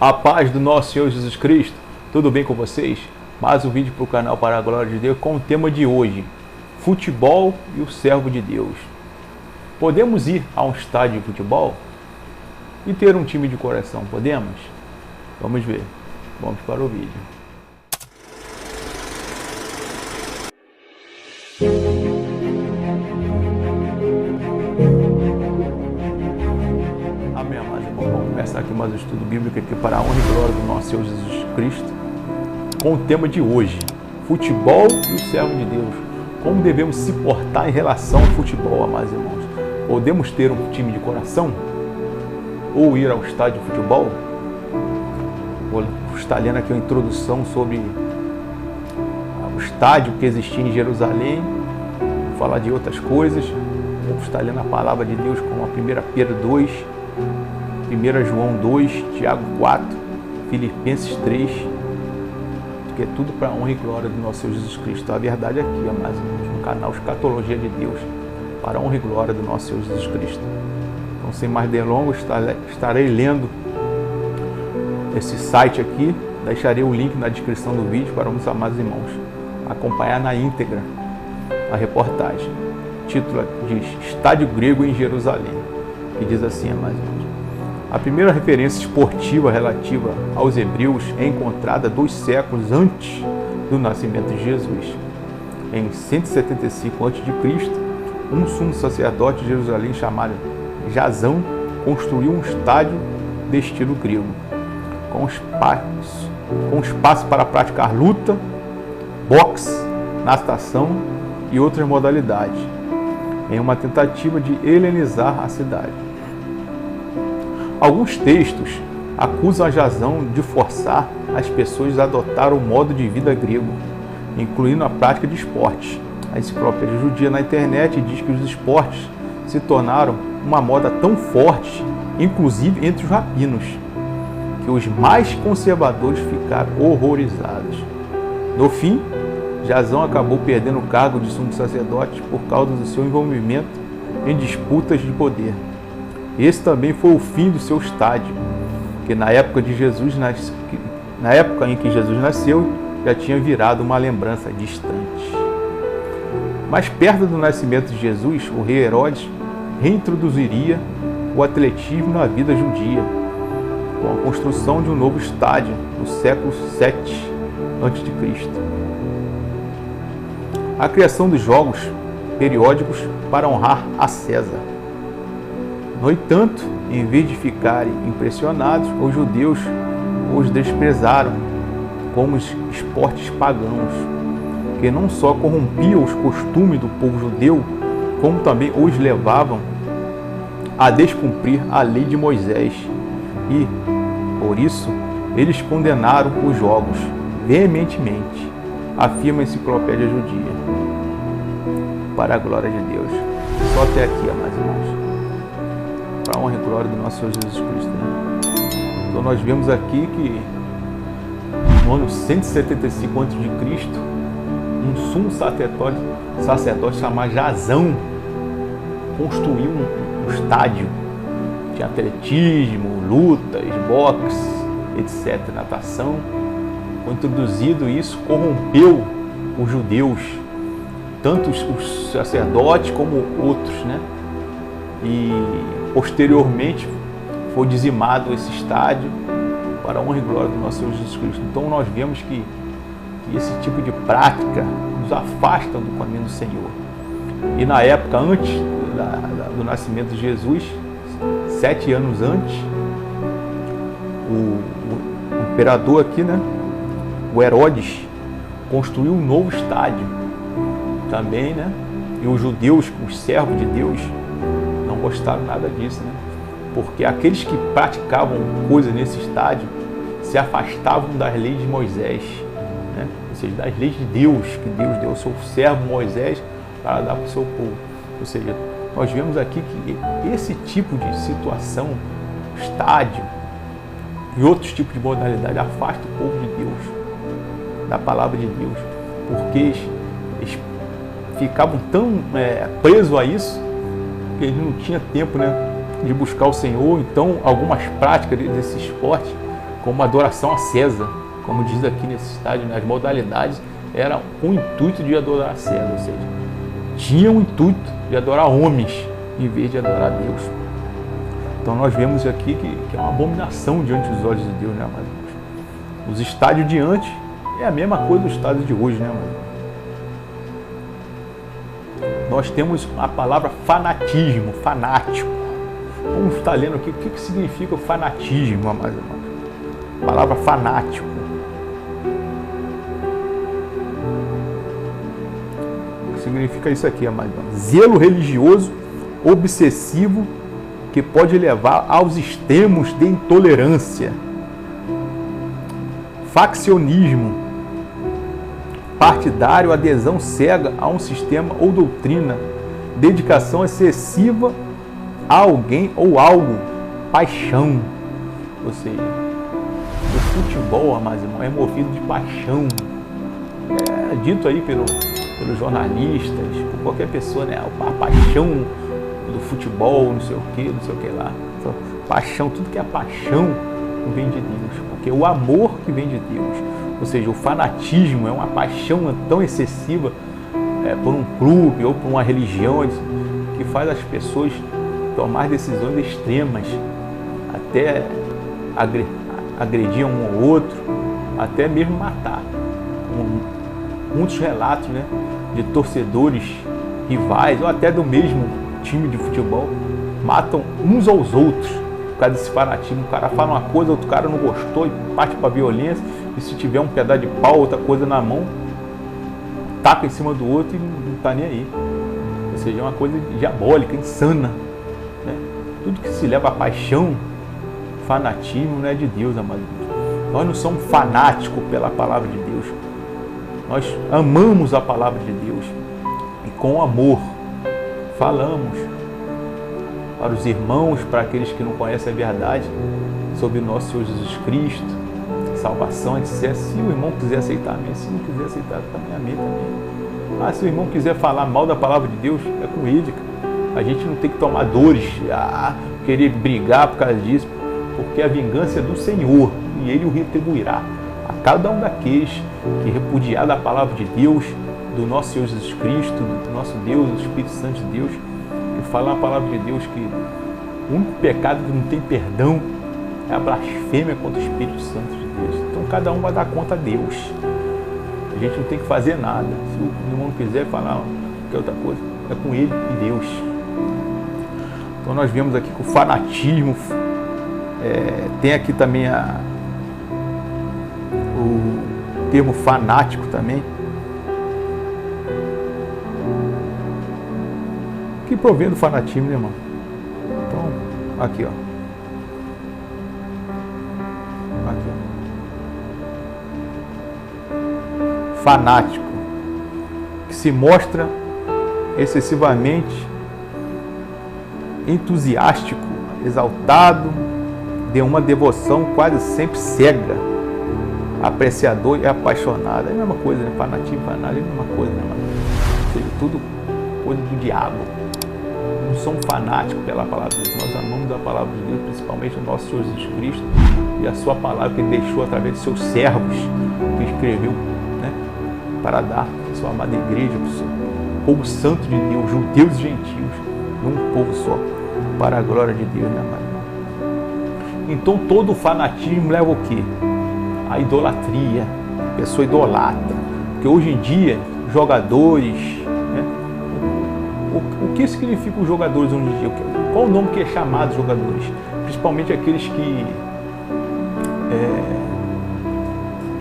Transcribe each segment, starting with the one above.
A paz do nosso Senhor Jesus Cristo, tudo bem com vocês? Mais um vídeo para o canal Para a Glória de Deus com o tema de hoje: futebol e o servo de Deus. Podemos ir a um estádio de futebol e ter um time de coração, podemos? Vamos ver, vamos para o vídeo. Amém, amados irmãos. Vamos começar aqui mais um estudo bíblico aqui para a honra e glória do nosso Senhor Jesus Cristo, com o tema de hoje: futebol e o servo de Deus. Como devemos se portar em relação ao futebol, amados irmãos? Podemos ter um time de coração? Ou ir ao estádio de futebol? Vou estar lendo aqui uma introdução sobre o estádio que existia em Jerusalém. Vou falar de outras coisas. Vou estar lendo a palavra de Deus como a 1 Pedro 2, 1 João 2, Tiago 4, Filipenses 3, que é tudo para a honra e glória do nosso Senhor Jesus Cristo. A verdade aqui, amados irmãos, no canal Escatologia de Deus, para a honra e glória do nosso Senhor Jesus Cristo. Então, sem mais delongas, estarei lendo esse site aqui. Deixarei o link na descrição do vídeo para os amados irmãos acompanhar na íntegra a reportagem. O título diz: Estádio Grego em Jerusalém, que diz assim, amados irmãos: a primeira referência esportiva relativa aos hebreus é encontrada 2 séculos antes do nascimento de Jesus. Em 175 a.C., um sumo sacerdote de Jerusalém chamado Jasão construiu um estádio de estilo grego, com espaço para praticar luta, boxe, natação e outras modalidades, em uma tentativa de helenizar a cidade. Alguns textos acusam a Jasão de forçar as pessoas a adotar o modo de vida grego, incluindo a prática de esportes. A enciclopédia judia na internet diz que os esportes se tornaram uma moda tão forte, inclusive entre os rabinos, que os mais conservadores ficaram horrorizados. No fim, Jasão acabou perdendo o cargo de sumo sacerdote por causa do seu envolvimento em disputas de poder. Esse também foi o fim do seu estádio, que na época em que Jesus nasceu já tinha virado uma lembrança distante. Mas perto do nascimento de Jesus, o rei Herodes reintroduziria o atletismo na vida judia, com a construção de um novo estádio no século 7 a.C. A criação dos jogos periódicos para honrar a César. No entanto, em vez de ficarem impressionados, os judeus os desprezaram como esportes pagãos, que não só corrompiam os costumes do povo judeu, como também os levavam a descumprir a lei de Moisés. E, por isso, eles condenaram os jogos veementemente, afirma a enciclopédia judia. Para a glória de Deus. Só até aqui, amados irmãos. Para a honra e glória do nosso Senhor Jesus Cristo, né? Então nós vemos aqui que no ano 175 a.C., um sumo sacerdote chamado Jasão construiu um estádio. Tinha atletismo, lutas, boxe, etc., natação. Foi introduzido isso, corrompeu os judeus, tanto os sacerdotes como outros, né? E posteriormente foi dizimado esse estádio para a honra e glória do nosso Senhor Jesus Cristo. Então nós vemos que esse tipo de prática nos afasta do caminho do Senhor. E na época antes do nascimento de Jesus, 7 anos antes, o imperador aqui, né, o Herodes, construiu um novo estádio também, né? E os judeus, os servos de Deus, não gostaram nada disso, né? Porque aqueles que praticavam coisas nesse estádio se afastavam das leis de Moisés, né? Ou seja, das leis de Deus, que Deus deu ao seu servo Moisés para dar para o seu povo. Ou seja, nós vemos aqui que esse tipo de situação, estádio e outros tipos de modalidade, afasta o povo de Deus da palavra de Deus, porque eles ficavam tão presos a isso que eles não tinham tempo, né, de buscar o Senhor. Então algumas práticas desse esporte como adoração a César, como diz aqui nesse estádio, né? As modalidades eram com o intuito de adorar a César, ou seja, tinham o intuito de adorar homens em vez de adorar Deus. Então nós vemos aqui que é uma abominação diante dos olhos de Deus, né, amados? Os estádios de antes é a mesma coisa do estádio de hoje, né, amados? Nós temos a palavra fanatismo, fanático. Vamos estar lendo aqui o que significa o fanatismo, amados irmãos. A palavra fanático. O que significa isso aqui, amados irmãos? Zelo religioso, obsessivo, que pode levar aos extremos de intolerância. Faccionismo, partidário, adesão cega a um sistema ou doutrina, dedicação excessiva a alguém ou algo, paixão. Ou seja, o futebol, amados irmãos, é movido de paixão. É dito aí pelos jornalistas, por qualquer pessoa, né? A paixão do futebol, não sei o que lá. Então, paixão, tudo que é paixão não vem de Deus, porque o amor que vem de Deus, ou seja, o fanatismo é uma paixão tão excessiva por um clube ou por uma religião que faz as pessoas tomar decisões extremas, até agredir um ou outro, até mesmo matar. Muitos relatos, né, de torcedores rivais ou até do mesmo time de futebol matam uns aos outros por causa desse fanatismo. O cara fala uma coisa, outro cara não gostou e parte para violência, e se tiver um pedaço de pau, outra coisa na mão, taca em cima do outro e não está nem aí. Ou seja, é uma coisa diabólica, insana, né? Tudo que se leva a paixão, fanatismo, não é de Deus, amados. Nós não somos fanáticos pela palavra de Deus, nós amamos a palavra de Deus e com amor falamos para os irmãos, para aqueles que não conhecem a verdade sobre o nosso Senhor Jesus Cristo, salvação, etc. Se o irmão quiser aceitar, amém. Se não quiser aceitar, também, amém também. Se o irmão quiser falar mal da palavra de Deus, é com ele, cara. A gente não tem que tomar dores, querer brigar por causa disso, porque a vingança é do Senhor e Ele o retribuirá a cada um daqueles que repudiar da palavra de Deus, do nosso Senhor Jesus Cristo, do nosso Deus, do Espírito Santo de Deus, que fala a palavra de Deus que o único pecado que não tem perdão é a blasfêmia contra o Espírito Santo de Deus. Então cada um vai dar conta a Deus. A gente não tem que fazer nada. Se o irmão não quiser falar qualquer outra coisa, é com ele e Deus. Então nós vemos aqui que o fanatismo, tem aqui também o termo fanático também, que provém do fanatismo, né, irmão? Então, aqui, ó. Aqui, ó. Fanático, que se mostra excessivamente entusiástico, exaltado, de uma devoção quase sempre cega, apreciador e apaixonado. É a mesma coisa, né? Fanatismo, fanático é a mesma coisa, né, mano? Ou seja, tudo coisa do diabo. Não somos fanáticos pela palavra de Deus, nós amamos a palavra de Deus, principalmente o nosso Senhor Jesus Cristo e a sua palavra que Ele deixou através de seus servos, que escreveu, né, para dar a sua amada igreja, para o seu povo santo de Deus, judeus e gentios, num povo só, para a glória de Deus, né, amado? Então todo fanatismo leva o quê? A idolatria, a pessoa idolatra, porque hoje em dia, jogadores, o que significa os jogadores hoje em dia? Qual o nome que é chamado de jogadores? Principalmente aqueles que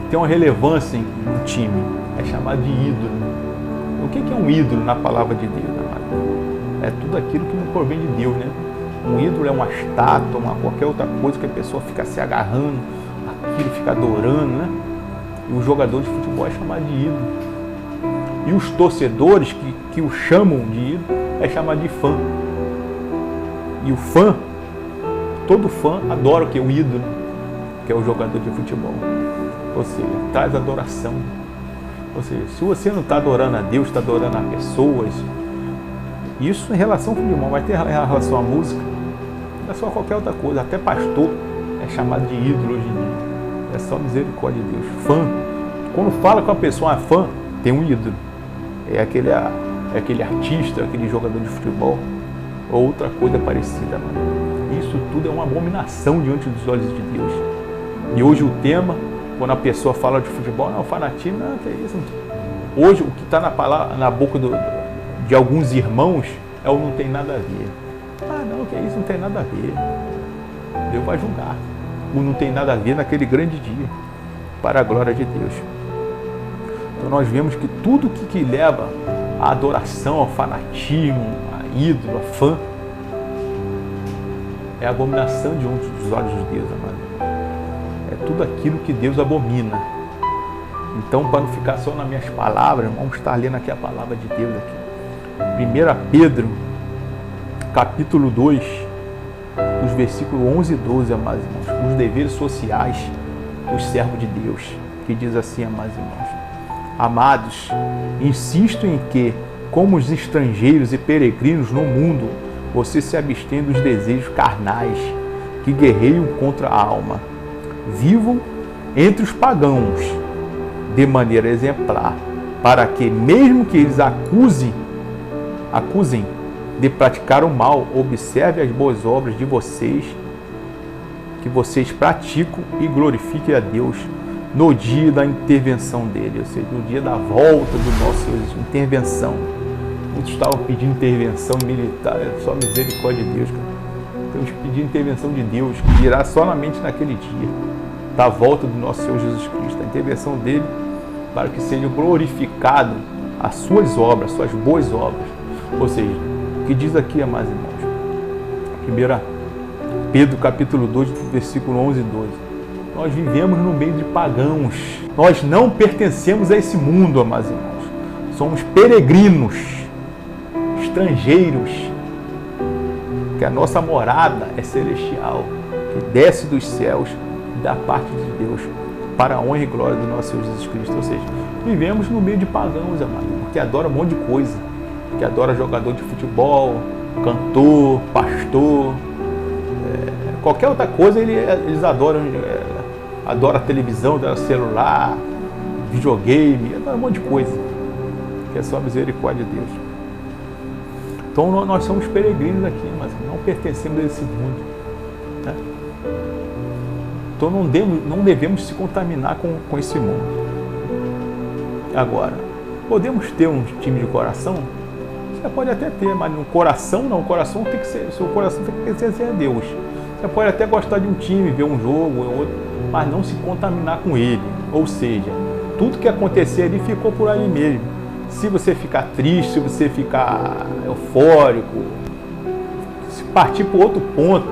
têm uma relevância no time. É chamado de ídolo. O que é um ídolo na palavra de Deus, amado? É tudo aquilo que não provém de Deus, né? Um ídolo é uma estátua, qualquer outra coisa que a pessoa fica se agarrando, aquilo fica adorando, né? E o jogador de futebol é chamado de ídolo. E os torcedores que o chamam de ídolo é chamado de fã. E o fã, todo fã adora o que? O ídolo, que é o jogador de futebol. Ou seja, traz adoração. Ou seja, se você não está adorando a Deus, está adorando a pessoas, isso em relação com o irmão, vai ter em relação à música, não é só qualquer outra coisa, até pastor é chamado de ídolo hoje em dia. É só misericórdia de Deus. Fã. Quando fala que uma pessoa é fã, tem um ídolo. É aquele artista, aquele jogador de futebol, ou outra coisa parecida, mano. Isso tudo é uma abominação diante dos olhos de Deus. E hoje o tema, quando a pessoa fala de futebol, não, fanatismo, não, que é isso. Hoje o que está na boca de alguns irmãos é o não tem nada a ver. Ah, não, que é isso, não tem nada a ver. Deus vai julgar. O não tem nada a ver naquele grande dia, para a glória de Deus. Então nós vemos que tudo que leva à adoração, ao fanatismo, a ídolo, a fã, é abominação diante dos olhos de Deus, amado. É tudo aquilo que Deus abomina. Então, para não ficar só nas minhas palavras, vamos estar lendo aqui a palavra de Deus aqui. 1 Pedro, capítulo 2, os versículos 11 e 12, amados irmãos, os deveres sociais dos servos de Deus, que diz assim, amados irmãos: amados, insisto em que, como os estrangeiros e peregrinos no mundo, você se abstém dos desejos carnais que guerreiam contra a alma. Vivam entre os pagãos de maneira exemplar, para que, mesmo que eles acusem de praticar o mal, observe as boas obras de vocês, que vocês praticam, e glorifiquem a Deus no dia da intervenção dele, ou seja, no dia da volta do nosso Deus, intervenção. Muitos estavam pedindo intervenção militar, só misericórdia de Deus, cara. Estamos pedindo intervenção de Deus, que virá somente naquele dia da volta do nosso Senhor Jesus Cristo, a intervenção dele, para que seja glorificado as suas obras, suas boas obras. Ou seja, o que diz aqui, amados irmãos, 1 Pedro capítulo 2, versículo 11 e 12. Nós vivemos no meio de pagãos. Nós não pertencemos a esse mundo, amados irmãos. Somos peregrinos, estrangeiros, que a nossa morada é celestial, que desce dos céus da parte de Deus, para a honra e glória do nosso Senhor Jesus Cristo. Ou seja, vivemos no meio de pagãos, amados, que adora um monte de coisa, que adora jogador de futebol, cantor, pastor, qualquer outra coisa eles adoram. Adora televisão, adora celular, videogame, adora um monte de coisa, que é só a misericórdia de Deus. Então nós somos peregrinos aqui, mas não pertencemos a esse mundo, né? Então não devemos se contaminar com esse mundo. Agora, podemos ter um time de coração? Você pode até ter, mas no coração não. O coração tem que ser, seu coração tem que pertencer a Deus. Você pode até gostar de um time, ver um jogo ou outro, mas não se contaminar com ele. Ou seja, tudo que acontecer ali ficou por aí mesmo. Se você ficar triste, se você ficar eufórico, se partir para outro ponto,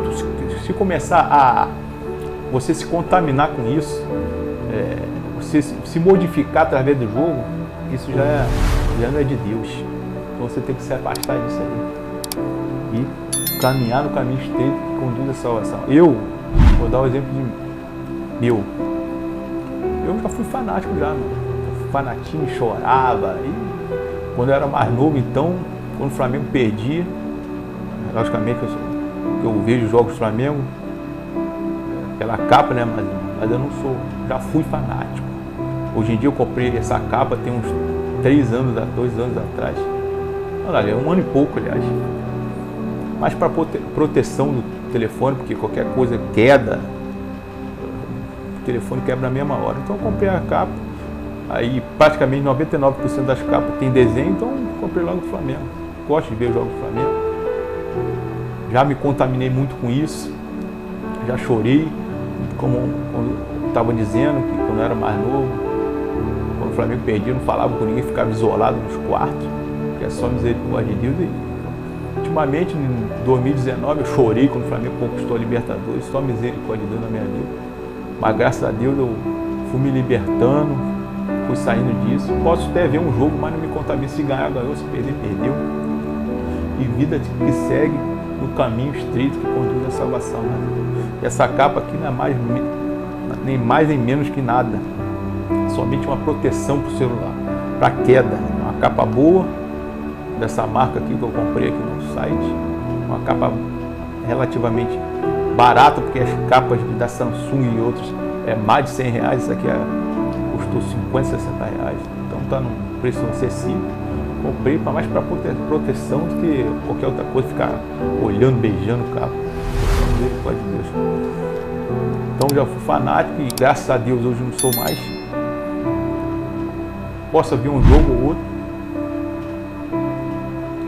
se começar a você se contaminar com isso, você se modificar através do jogo, isso já não é de Deus. Então você tem que se afastar disso aí e caminhar no caminho estreito que conduz à salvação. Eu vou dar o exemplo de meu. Eu já fui fanático já, mano. Fanatinho, chorava. E quando eu era mais novo, então, quando o Flamengo perdia, logicamente eu vejo os jogos do Flamengo, aquela capa, né, mas eu não sou, já fui fanático. Hoje em dia eu comprei essa capa tem uns 2 anos atrás. Olha, 1 ano e pouco, aliás. Mas para proteção do telefone, porque qualquer coisa queda, o telefone quebra na mesma hora. Então eu comprei a capa, aí praticamente 99% das capas tem desenho, então eu comprei logo do Flamengo. Gosto de ver o jogo do Flamengo. Já me contaminei muito com isso, já chorei, como eu estava dizendo, que quando eu era mais novo, quando o Flamengo perdia, eu não falava com ninguém, ficava isolado nos quartos, que é só misericórdia de Deus. E ultimamente, em 2019, eu chorei quando o Flamengo conquistou a Libertadores, só misericórdia de Deus na minha vida. Mas graças a Deus eu fui me libertando, fui saindo disso. Posso até ver um jogo, mas não me contamina. Se ganhar, ganhou, se perder, perdeu. E vida que segue no caminho estreito que conduz à salvação. E essa capa aqui não é nem mais nem menos que nada. Somente uma proteção para o celular, para queda. Uma capa boa, dessa marca aqui que eu comprei aqui no site. Uma capa relativamente barata, porque as capas da Samsung e outros é mais de 100 reais, isso aqui custou 50, 60 reais. Então está num preço acessível. Comprei mais para proteção do que qualquer outra coisa, ficar olhando, beijando o carro. Pode Deus. Então já fui fanático e graças a Deus hoje não sou mais. Posso ver um jogo ou outro.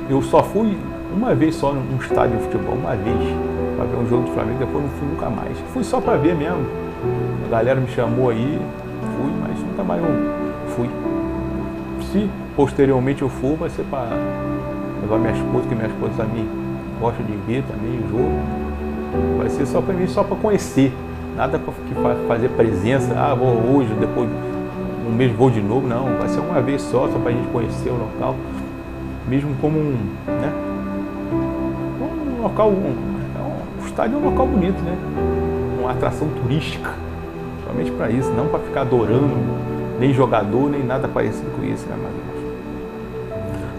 Eu só fui uma vez só num estádio de futebol, uma vez, para ver um jogo do Flamengo, depois não fui nunca mais. Fui só para ver mesmo. A galera me chamou aí, fui, mas nunca mais eu fui. Se posteriormente eu for, vai ser para levar minha esposa, que minha esposa também gosta de ver também o jogo. Vai ser só para mim, só para conhecer. Nada para fazer presença, vou hoje, depois um mês vou de novo, não. Vai ser uma vez só para a gente conhecer o local. Mesmo como um local, o estádio é um local bonito, né? Uma atração turística. Somente para isso, não para ficar adorando nem jogador, nem nada parecido com isso, né, amados?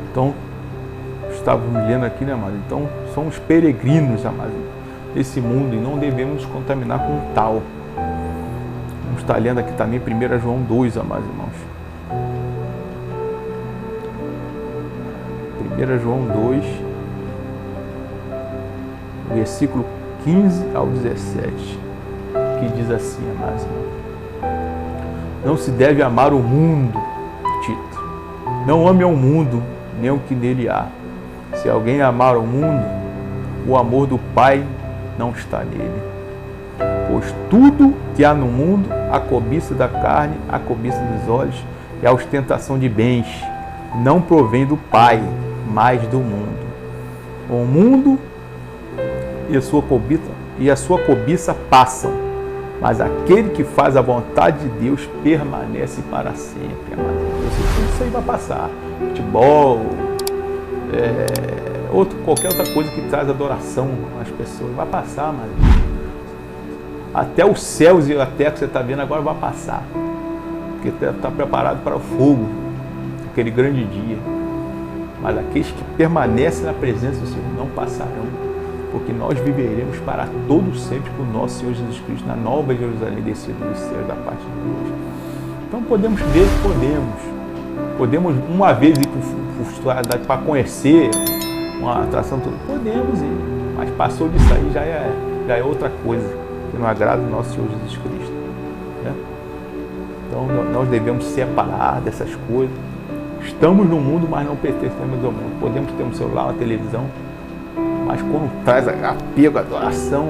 Então, estávamos lendo aqui, né, amados? Então, somos peregrinos, amados, desse mundo e não devemos nos contaminar com o tal. Vamos estar lendo aqui também 1 João 2, amados irmãos. 1 João 2, versículo 15 ao 17, que diz assim, amados irmãos: não se deve amar o mundo, Tito. Não ame ao mundo, nem o que nele há. Se alguém amar o mundo, o amor do Pai não está nele. Pois tudo que há no mundo, a cobiça da carne, a cobiça dos olhos e a ostentação de bens, não provém do Pai, mas do mundo. O mundo e a sua cobiça passam, mas aquele que faz a vontade de Deus permanece para sempre. Isso aí vai passar. Futebol, qualquer outra coisa que traz adoração às pessoas, vai passar, mas até os céus e a terra que você está vendo agora vai passar, porque está preparado para o fogo, aquele grande dia. Mas aqueles que permanecem na presença do Senhor não passarão, porque nós viveremos para todo sempre com o nosso Senhor Jesus Cristo na nova Jerusalém descida dos céus da parte de Deus. Então podemos ver, podemos uma vez ir para conhecer uma atração, podemos ir, mas passou disso aí já é outra coisa que não agrada o nosso Senhor Jesus Cristo, né? Então nós devemos separar dessas coisas. Estamos no mundo, mas não pertencemos ao mundo. Podemos ter um celular, uma televisão, mas quando traz apego, adoração,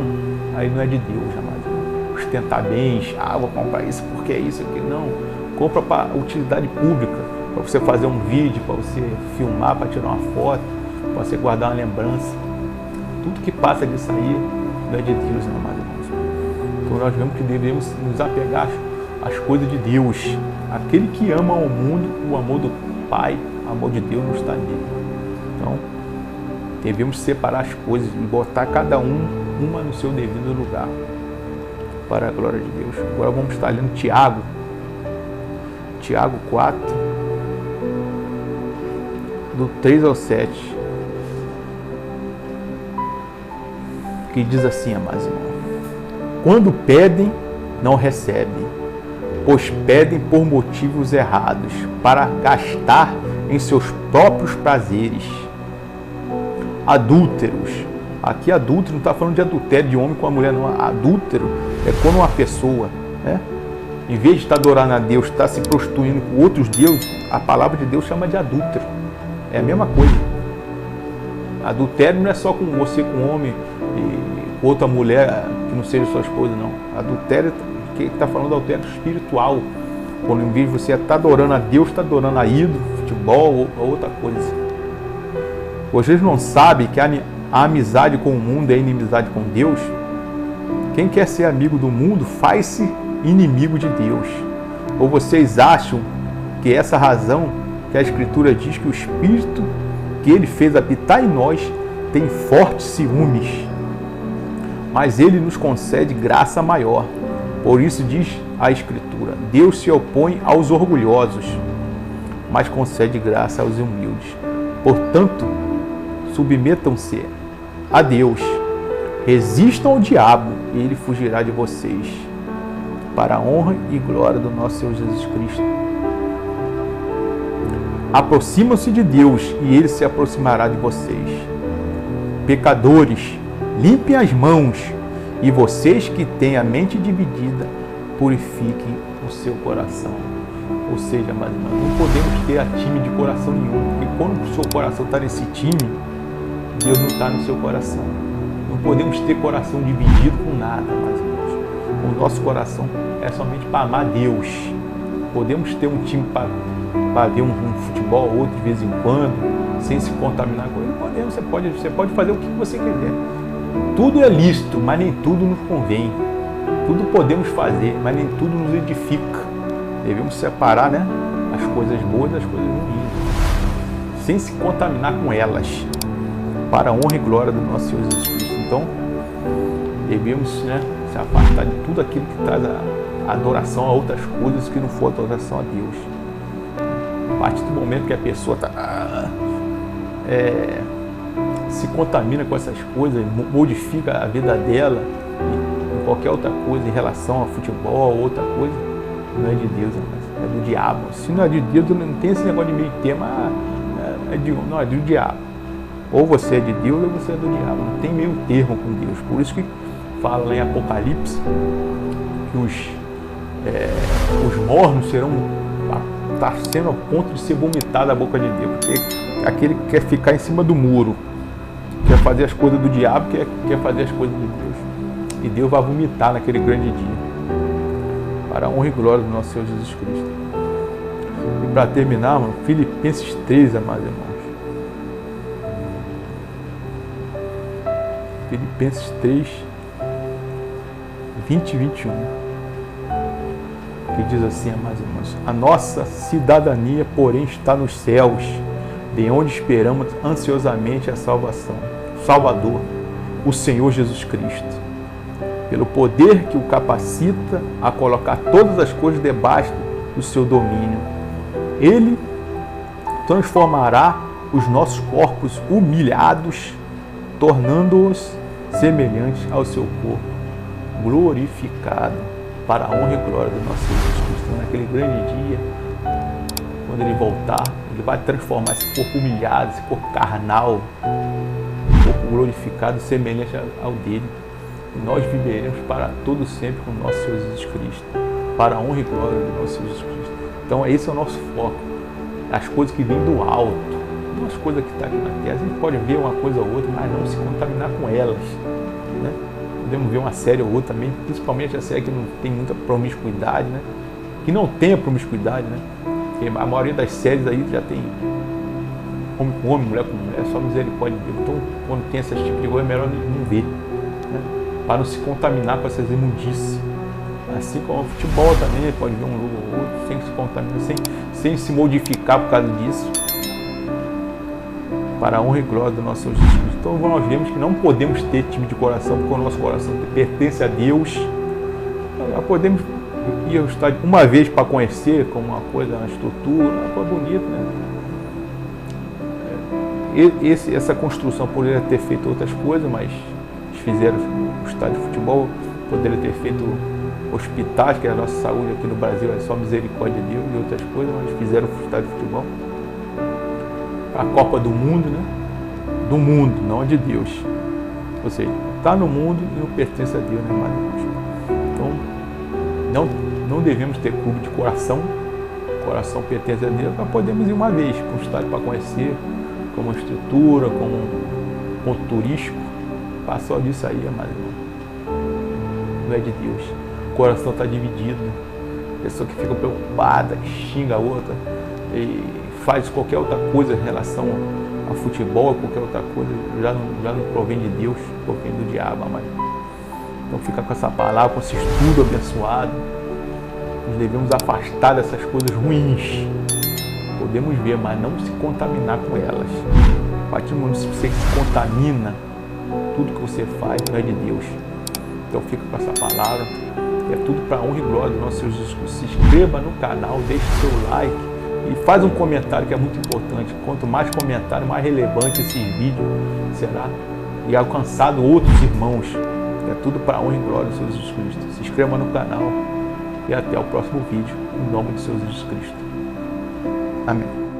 aí não é de Deus, amado. Ostentar bens, vou comprar isso porque é isso aqui. Não, compra para utilidade pública, para você fazer um vídeo, para você filmar, para tirar uma foto, para você guardar uma lembrança. Tudo que passa disso aí não é de Deus, né, amado irmãos? Então nós vemos que devemos nos apegar às coisas de Deus. Aquele que ama ao mundo, o amor do Pai, o amor de Deus não está nele. Então, devemos separar as coisas e botar cada uma no seu devido lugar, para a glória de Deus. Agora vamos estar lendo Tiago 4, do 3 ao 7, que diz assim, amados irmãos: quando pedem, não recebem, pois pedem por motivos errados, para gastar em seus próprios prazeres. Adúlteros. Aqui adúltero não está falando de adultério de homem com a mulher, não. Adúltero é quando uma pessoa, né, em vez de estar adorando a Deus, está se prostituindo com outros deuses. A palavra de Deus chama de adúltero. É a mesma coisa. Adultério não é só com você, com um homem e com outra mulher que não seja sua esposa, não. Adultério, que está falando de adultério espiritual. Quando em vez de você estar adorando a Deus, está adorando a ídolo, futebol ou outra coisa. Vocês não sabem que a amizade com o mundo é inimizade com Deus? Quem quer ser amigo do mundo faz-se inimigo de Deus. Ou vocês acham que essa razão que a Escritura diz que o Espírito que Ele fez habitar em nós tem fortes ciúmes? Mas Ele nos concede graça maior. Por isso diz a Escritura: Deus se opõe aos orgulhosos, mas concede graça aos humildes. Portanto, submetam-se a Deus, resistam ao diabo e ele fugirá de vocês. para a honra e glória do nosso Senhor Jesus Cristo. Aproximam-se de Deus e Ele se aproximará de vocês. Pecadores, limpem as mãos, e vocês que têm a mente dividida, purifiquem o seu coração. Ou seja, mas não podemos ter a time de coração nenhum, porque quando o seu coração está nesse time, Deus não está no seu coração. Não podemos ter coração dividido com nada, meus irmãos. O nosso coração é somente para amar Deus. Podemos ter um time para ver um futebol, outro de vez em quando, sem se contaminar com ele. Podemos, você pode fazer o que você quiser. Tudo é lícito, mas nem tudo nos convém. Tudo podemos fazer, mas nem tudo nos edifica. Devemos separar, né, as coisas boas das coisas ruins, sem se contaminar com elas, para a honra e glória do nosso Senhor Jesus Cristo. Então, devemos, né, se afastar de tudo aquilo que traz a adoração a outras coisas que não for adoração a Deus. A partir do momento que a pessoa se contamina com essas coisas, modifica a vida dela em qualquer outra coisa em relação a futebol ou outra coisa, não é de Deus, é do diabo. Se não é de Deus, não tem esse negócio de meio termo, não, é do diabo. Ou você é de Deus ou você é do diabo. Não tem meio termo com Deus. Por isso que fala lá em Apocalipse que os mornos está sendo a ponto de ser vomitado da boca de Deus. Porque aquele que quer ficar em cima do muro, quer fazer as coisas do diabo, quer fazer as coisas de Deus. E Deus vai vomitar naquele grande dia. Para a honra e glória do nosso Senhor Jesus Cristo. E para terminar, mano, Filipenses 3, amados irmãos. Filipenses 3, 20 e 21. Que diz assim, amados irmãos: a nossa cidadania, porém, está nos céus, de onde esperamos ansiosamente a salvação. Salvador, o Senhor Jesus Cristo. Pelo poder que o capacita a colocar todas as coisas debaixo do seu domínio. Ele transformará os nossos corpos humilhados, tornando-os semelhantes ao seu corpo, glorificado, para a honra e glória do nosso Senhor Jesus Cristo. Naquele grande dia, quando Ele voltar, Ele vai transformar esse corpo humilhado, esse corpo carnal, um corpo glorificado, semelhante ao dele. E nós viveremos para todo sempre com o nosso Senhor Jesus Cristo, para a honra e glória do nosso Senhor Jesus Cristo. Então esse é o nosso foco, as coisas que vêm do alto, não as coisas que estão aqui na terra. A gente pode ver uma coisa ou outra, mas não se contaminar com elas, né? Podemos ver uma série ou outra também, principalmente a série que não tem muita promiscuidade, né? Que não tenha promiscuidade, né? Porque a maioria das séries aí já tem homem com homem, mulher com mulher, só misericórdia de Deus. Então quando tem esse tipo de coisa é melhor não ver, né? Para não se contaminar com essas imundícies. Assim como o futebol também, pode ver um jogo ou outro, sem se contaminar, sem se modificar por causa disso. Para a honra e glória do nosso Senhor Jesus Cristo. Então nós vemos que não podemos ter time de coração, porque o nosso coração pertence a Deus. Já podemos ir ao estádio uma vez para conhecer como uma coisa, uma estrutura, uma coisa bonita, né? Essa construção poderia ter feito outras coisas, mas fizeram o estádio de futebol, poderia ter feito hospitais, que a nossa saúde aqui no Brasil é só misericórdia de Deus e outras coisas, mas fizeram o estádio de futebol. A Copa do Mundo, né? Do mundo, não de Deus. Ou seja, está no mundo e não pertence a Deus, né, mas então, não devemos ter clube de coração. O coração pertence a Deus, mas podemos ir uma vez para um estádio para conhecer, como uma estrutura, como um ponto turístico. Passou disso aí, amado irmão. Não é de Deus. O coração está dividido. Pessoa que fica preocupada, que xinga a outra e faz qualquer outra coisa em relação a futebol, qualquer outra coisa, já não provém de Deus, provém do diabo, amado. Então fica com essa palavra, com esse estudo abençoado. Nós devemos afastar dessas coisas ruins. Podemos ver, mas não se contaminar com elas. A partir do momento que você se contamina, tudo que você faz não é de Deus. Então fica com essa palavra. É tudo para a honra e glória do nosso Senhor Jesus Cristo. Se inscreva no canal, deixe seu like e faz um comentário, que é muito importante. Quanto mais comentário, mais relevante esse vídeo será e alcançado outros irmãos. É tudo para a honra e glória do Senhor Jesus Cristo. Se inscreva no canal e até o próximo vídeo, em nome de Senhor Jesus Cristo. Amém.